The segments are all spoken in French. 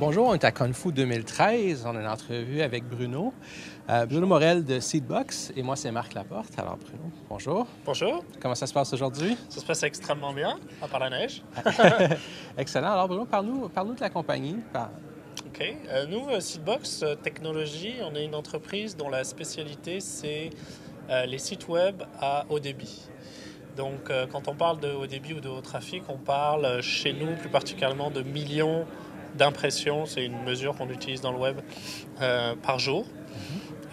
Bonjour, on est à Kung-Fu 2013. On a une entrevue avec Bruno. Bruno Morel de Seedbox et moi, c'est Marc Laporte. Alors, Bruno, bonjour. Bonjour. Comment ça se passe aujourd'hui? Ça se passe extrêmement bien, à part la neige. Excellent. Alors, Bruno, parle-nous de la compagnie. OK. Nous, Seedbox Technologies, on est une entreprise dont la spécialité, c'est les sites web à haut débit. Donc, quand on parle de haut débit ou de haut trafic, on parle chez nous plus particulièrement de millions d'impressions. C'est une mesure qu'on utilise dans le web par jour.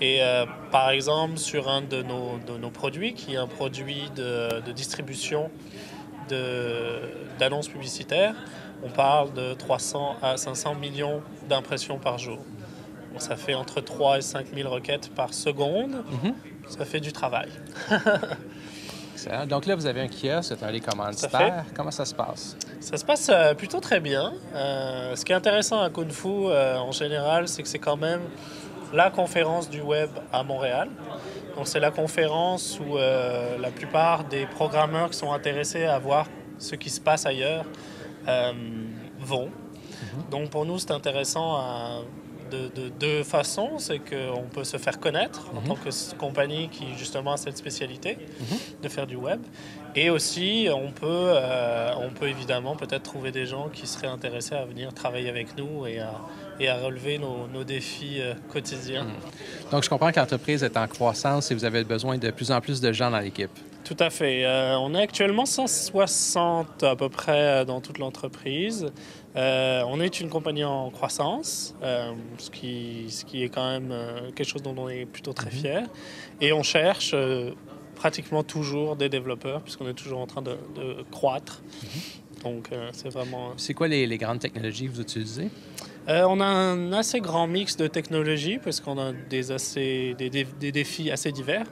Et par exemple, sur un de nos produits, qui est un produit de distribution d'annonces publicitaires, on parle de 300 à 500 millions d'impressions par jour. Donc, ça fait entre 3 et 5 000 requêtes par seconde. Ça fait du travail. Excellent. Donc là, vous avez un kiosque, c'est un des commanditaires. Comment ça se passe? Ça se passe plutôt très bien. Ce qui est intéressant à Kung-Fu, en général, c'est que c'est quand même la conférence du web à Montréal. Donc, c'est la conférence où la plupart des programmeurs qui sont intéressés à voir ce qui se passe ailleurs vont. Donc, pour nous, c'est intéressant de deux façons. C'est qu'on peut se faire connaître en tant que compagnie qui, justement, a cette spécialité de faire du web. Et aussi, on peut évidemment peut-être trouver des gens qui seraient intéressés à venir travailler avec nous et à relever nos défis quotidiens. Donc, je comprends que l'entreprise est en croissance et vous avez besoin de plus en plus de gens dans l'équipe. Tout à fait. On est actuellement 160 à peu près dans toute l'entreprise. On est une compagnie en croissance, ce qui est quand même quelque chose dont on est plutôt très fier. Et on cherche pratiquement toujours des développeurs, puisqu'on est toujours en train de croître. Donc, c'est vraiment... C'est quoi les grandes technologies que vous utilisez? On a un assez grand mix de technologies, parce qu'on a des défis assez divers.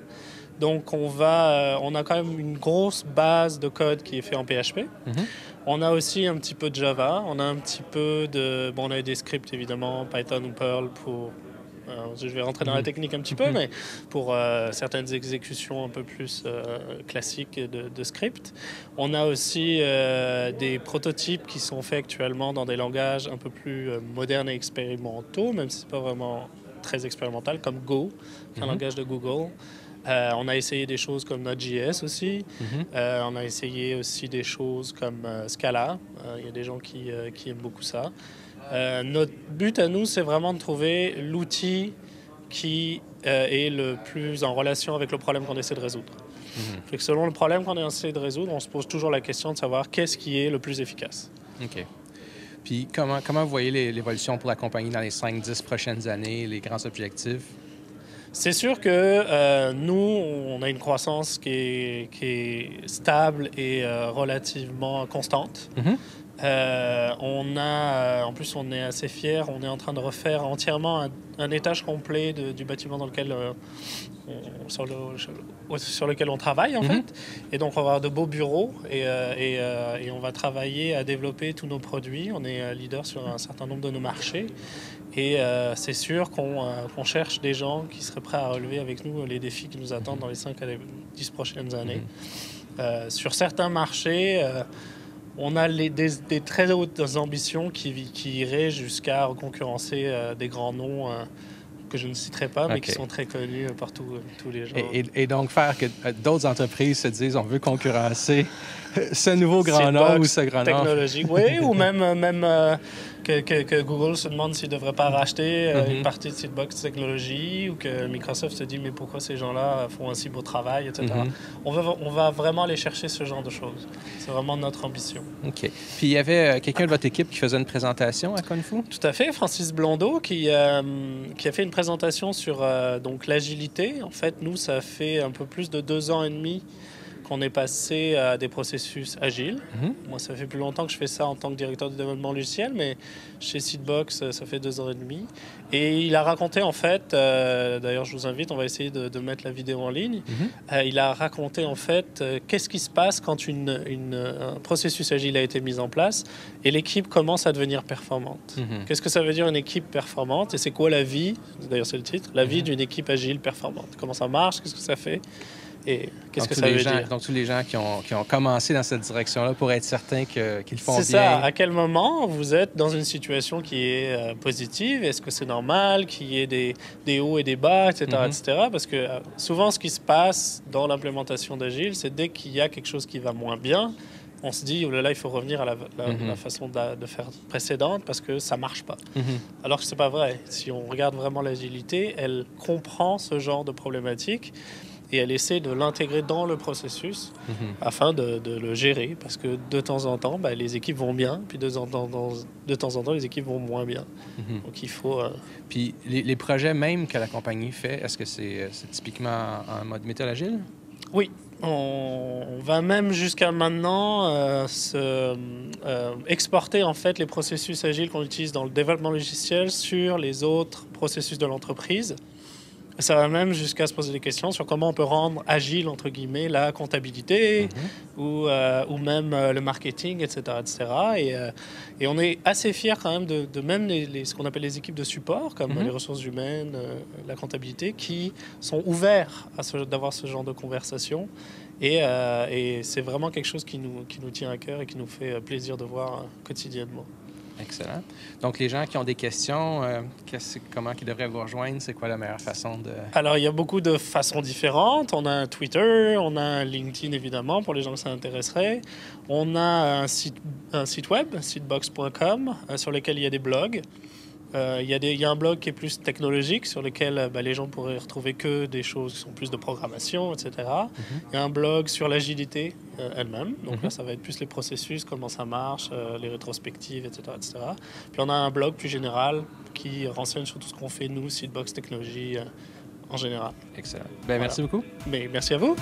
Donc, on a quand même une grosse base de code qui est fait en PHP. On a aussi un petit peu de Java. On a un petit peu de... Bon, on a des scripts, évidemment, Python ou Perl pour... je vais rentrer dans la technique un petit peu, mais pour certaines exécutions un peu plus classiques de script. On a aussi des prototypes qui sont faits actuellement dans des langages un peu plus modernes et expérimentaux, même si ce n'est pas vraiment très expérimental, comme Go, qui est un langage de Google. On a essayé des choses comme Node.js aussi. On a essayé aussi des choses comme Scala. Il y a des gens qui aiment beaucoup ça. Notre but à nous, c'est vraiment de trouver l'outil qui est le plus en relation avec le problème qu'on essaie de résoudre. Fait que selon le problème qu'on essaie de résoudre, on se pose toujours la question de savoir qu'est-ce qui est le plus efficace. OK. Puis comment vous voyez l'évolution pour la compagnie dans les 5-10 prochaines années, les grands objectifs? C'est sûr que nous, on a une croissance qui est stable et relativement constante. En plus, on est assez fiers. On est en train de refaire entièrement un étage complet du bâtiment dans lequel, sur lequel on travaille, en fait. Et donc, on va avoir de beaux bureaux et on va travailler à développer tous nos produits. On est leader sur un certain nombre de nos marchés. Et c'est sûr qu'on cherche des gens qui seraient prêts à relever avec nous les défis qui nous attendent dans les 5 à 10 prochaines années. Sur certains marchés... on a des très hautes ambitions qui iraient jusqu'à concurrencer des grands noms que je ne citerai pas, mais qui sont très connus par tous les gens. Et donc faire que d'autres entreprises se disent on veut concurrencer ce nouveau grand nom ou ce grand nom. Technologique, oui, ou même que Google se demande s'il ne devrait pas racheter une partie de Seedbox Technologies, ou que Microsoft se dit mais pourquoi ces gens-là font un si beau travail, etc. On va vraiment aller chercher ce genre de choses. C'est vraiment notre ambition. OK. Puis il y avait quelqu'un de votre équipe qui faisait une présentation à Kung-Fu? Tout à fait, Francis Blondeau qui a fait une présentation sur donc l'agilité. En fait, nous, ça fait un peu plus de 2 ans et demi qu'on est passé à des processus agiles. Moi, ça fait plus longtemps que je fais ça en tant que directeur de développement logiciel, mais chez Seedbox, ça fait 2 ans et demi. Et il a raconté, en fait, d'ailleurs, je vous invite, on va essayer de mettre la vidéo en ligne. Il a raconté, en fait, qu'est-ce qui se passe quand un processus agile a été mis en place et l'équipe commence à devenir performante. Qu'est-ce que ça veut dire une équipe performante? Et c'est quoi la vie, d'ailleurs c'est le titre, la vie d'une équipe agile performante? Comment ça marche? Qu'est-ce que ça fait? Et qu'est-ce que ça veut dire? Donc, tous les gens qui ont commencé dans cette direction-là pour être certains qu'ils font bien. C'est ça. À quel moment vous êtes dans une situation qui est positive? Est-ce que c'est normal qu'il y ait des hauts et des bas, etc., etc. Parce que souvent, ce qui se passe dans l'implémentation d'Agile, c'est dès qu'il y a quelque chose qui va moins bien, on se dit, oh là là, il faut revenir à la façon de faire précédente parce que ça ne marche pas. Alors que ce n'est pas vrai. Si on regarde vraiment l'agilité, elle comprend ce genre de problématique et elle essaie de l'intégrer dans le processus afin de le gérer. Parce que de temps en temps, les équipes vont bien, puis de temps en temps, les équipes vont moins bien. Donc il faut... Puis les projets même que la compagnie fait, est-ce que c'est typiquement en mode méthode agile? Oui. On va même jusqu'à maintenant exporter en fait les processus agiles qu'on utilise dans le développement logiciel sur les autres processus de l'entreprise. Ça va même jusqu'à se poser des questions sur comment on peut rendre agile, entre guillemets, la comptabilité ou même le marketing, etc. Et on est assez fiers quand même de même ce qu'on appelle les équipes de support, comme les ressources humaines, la comptabilité, qui sont ouverts d'avoir ce genre de conversation. Et c'est vraiment quelque chose qui nous tient à cœur et qui nous fait plaisir de voir quotidiennement. Excellent. Donc, les gens qui ont des questions, comment ils devraient vous rejoindre? C'est quoi la meilleure façon de... Alors, il y a beaucoup de façons différentes. On a un Twitter, on a un LinkedIn, évidemment, pour les gens que ça intéresserait. On a un site web, seedbox.com, sur lequel il y a des blogs. Il y a un blog qui est plus technologique, sur lequel les gens pourraient retrouver que des choses qui sont plus de programmation, etc. Il y a un blog sur l'agilité elle-même. Donc là, ça va être plus les processus, comment ça marche, les rétrospectives, etc., etc. Puis on a un blog plus général qui renseigne sur tout ce qu'on fait, nous, Seedbox Technologies, en général. Excellent. Merci beaucoup. Merci à vous.